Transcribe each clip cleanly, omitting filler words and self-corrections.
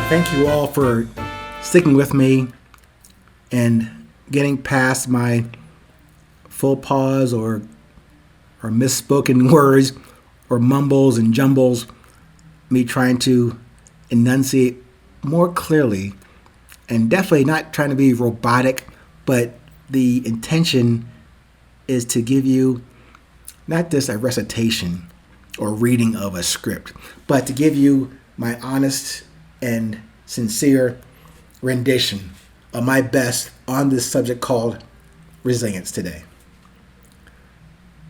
Thank you all for sticking with me and getting past my full pause or misspoken words or mumbles and jumbles, me trying to enunciate more clearly and definitely not trying to be robotic, but the intention is to give you not just a recitation or reading of a script, but to give you my honest and sincere rendition of my best on this subject called resilience today.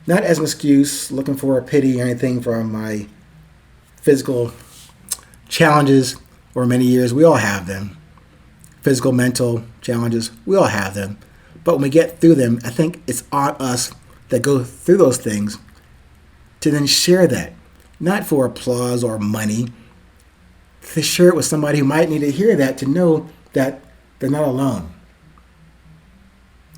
Not as an excuse, looking for a pity or anything from my physical challenges over many years. We all have them. Physical, mental challenges, we all have them. But when we get through them, I think it's on us that go through those things to then share that, not for applause or money, to share it with somebody who might need to hear that, to know that they're not alone.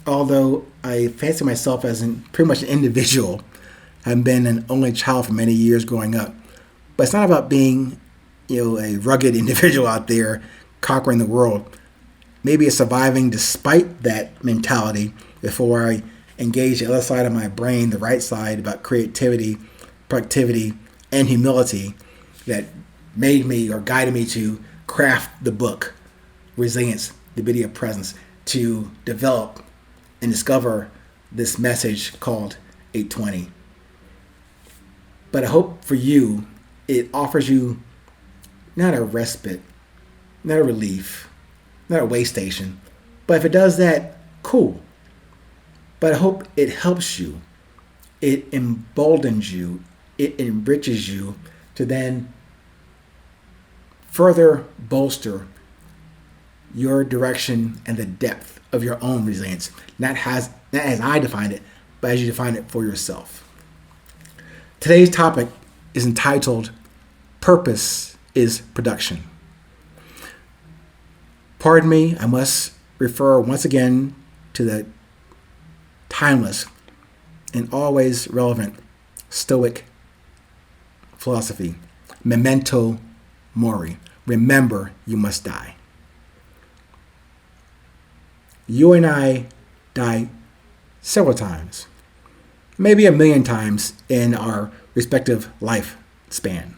Although I fancy myself as pretty much an individual, I've been an only child for many years growing up. But it's not about being, a rugged individual out there conquering the world. Maybe it's surviving despite that mentality before I engage the other side of my brain, the right side, about creativity, productivity, and humility that made me or guided me to craft the book, Resilience, the Beauty of Presence, to develop and discover this message called 820. But I hope for you, it offers you not a respite, not a relief, not a way station. But if it does that, cool. But I hope it helps you. It emboldens you. It enriches you to then further bolster your direction and the depth of your own resilience. Not as I define it, but as you define it for yourself. Today's topic is entitled Purpose is Production. Pardon me, I must refer once again to the timeless and always relevant Stoic philosophy, memento mori. Remember, you must die. You and I die several times, maybe 1,000,000 times in our respective lifespan.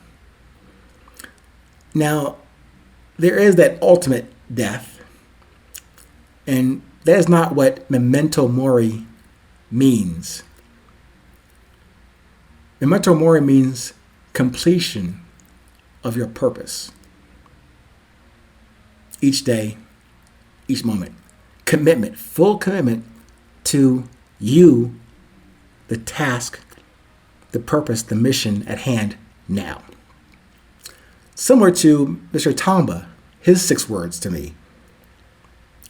Now, there is that ultimate death, and that is not what memento mori means. Memento mori means completion of your purpose. Each day, each moment. Commitment, full commitment to you, the task, the purpose, the mission at hand now. Similar to Mr. Tamba, his 6 words to me: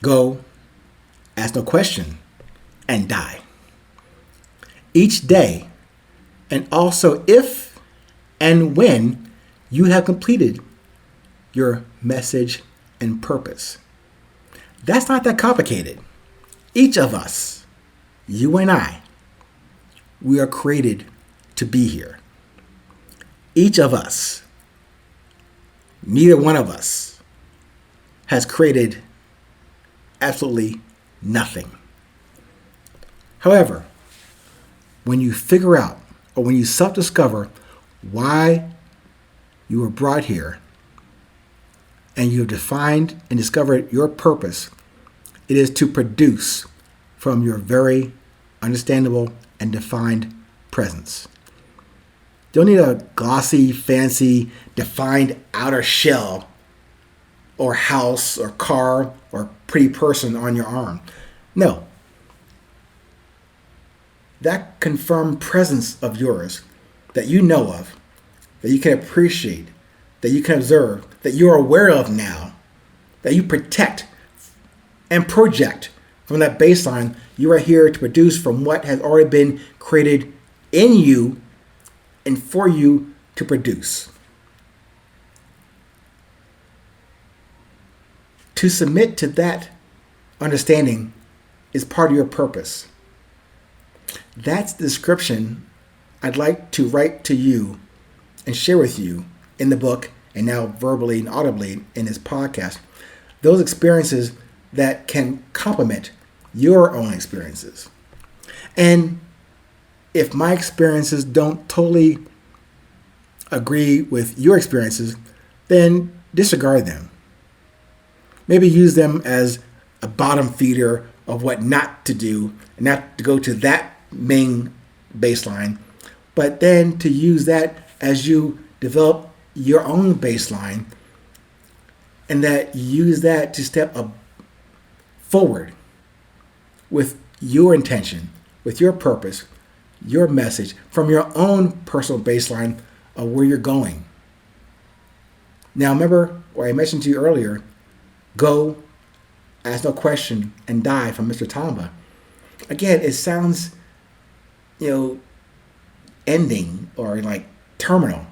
go, ask no question, and die. Each day, and also if and when you have completed your message and purpose. That's not that complicated. Each of us, you and I, we are created to be here. Each of us, neither one of us, has created absolutely nothing. However, when you figure out or when you self-discover why you were brought here and you have defined and discovered your purpose, it is to produce from your very understandable and defined presence. You don't need a glossy, fancy, defined outer shell or house or car or pretty person on your arm. No. That confirmed presence of yours that you know of, that you can appreciate, that you can observe, that you're aware of now, that you protect and project from that baseline, you are here to produce from what has already been created in you and for you to produce. To submit to that understanding is part of your purpose. That's the description I'd like to write to you and share with you in the book and now verbally and audibly in this podcast, those experiences that can complement your own experiences. And if my experiences don't totally agree with your experiences, then disregard them. Maybe use them as a bottom feeder of what not to do, and not to go to that Ming baseline, but then to use that as you develop your own baseline, and that you use that to step up forward with your intention, with your purpose, your message, from your own personal baseline of where you're going. Now, remember what I mentioned to you earlier, go, ask no question, and die from Mr. Tamba. Again, it sounds, ending or like terminal,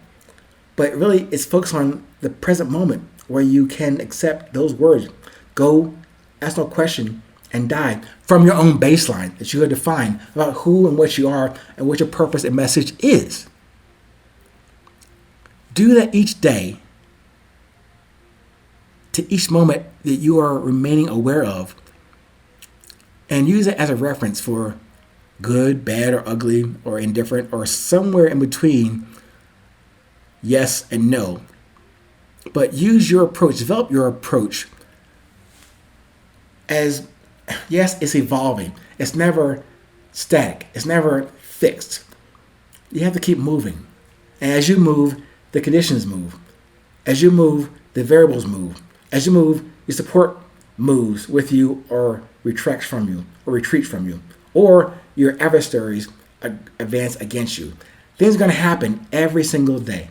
but really it's focused on the present moment where you can accept those words. Go, ask no question, and die from your own baseline that you have defined about who and what you are and what your purpose and message is. Do that each day, to each moment that you are remaining aware of, and use it as a reference for good, bad, or ugly, or indifferent, or somewhere in between yes and no. But use your approach, develop your approach as, yes, it's evolving. It's never static. It's never fixed. You have to keep moving. And as you move, the conditions move. As you move, the variables move. As you move, your support moves with you or retracts from you or retreats from you. Or your adversaries advance against you. Things are going to happen every single day.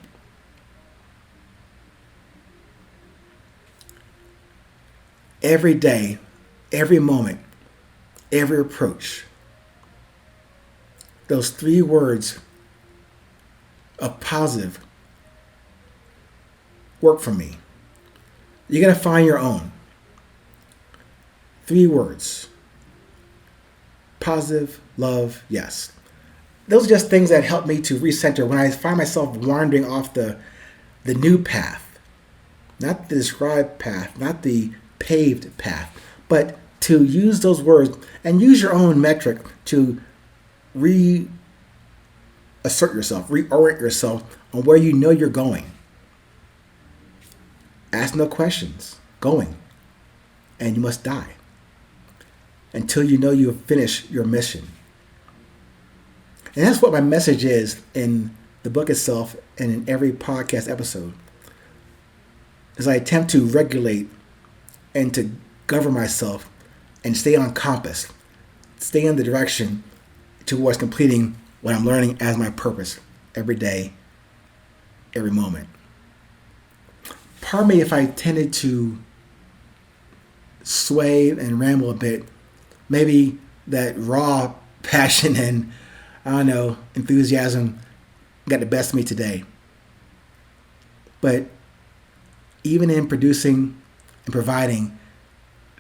Every day, every moment, every approach. Those 3 words of positive work for me. You got to find your own. 3 words. Positive, love, yes. Those are just things that help me to recenter when I find myself wandering off the new path. Not the described path, not the paved path, but to use those words and use your own metric to reassert yourself, reorient yourself on where you know you're going. Ask no questions, going, and you must die until you know you have finished your mission. And that's what my message is in the book itself and in every podcast episode. As I attempt to regulate and to govern myself and stay on compass, stay in the direction towards completing what I'm learning as my purpose every day, every moment. Pardon me if I tended to sway and ramble a bit. Maybe that raw passion and, enthusiasm got the best of me today. But even in producing and providing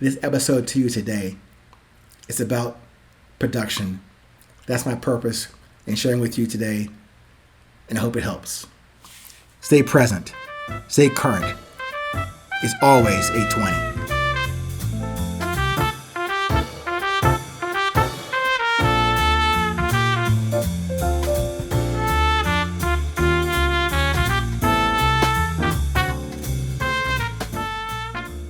this episode to you today, it's about production. That's my purpose in sharing with you today, and I hope it helps. Stay present. Stay current. It's always 8:20.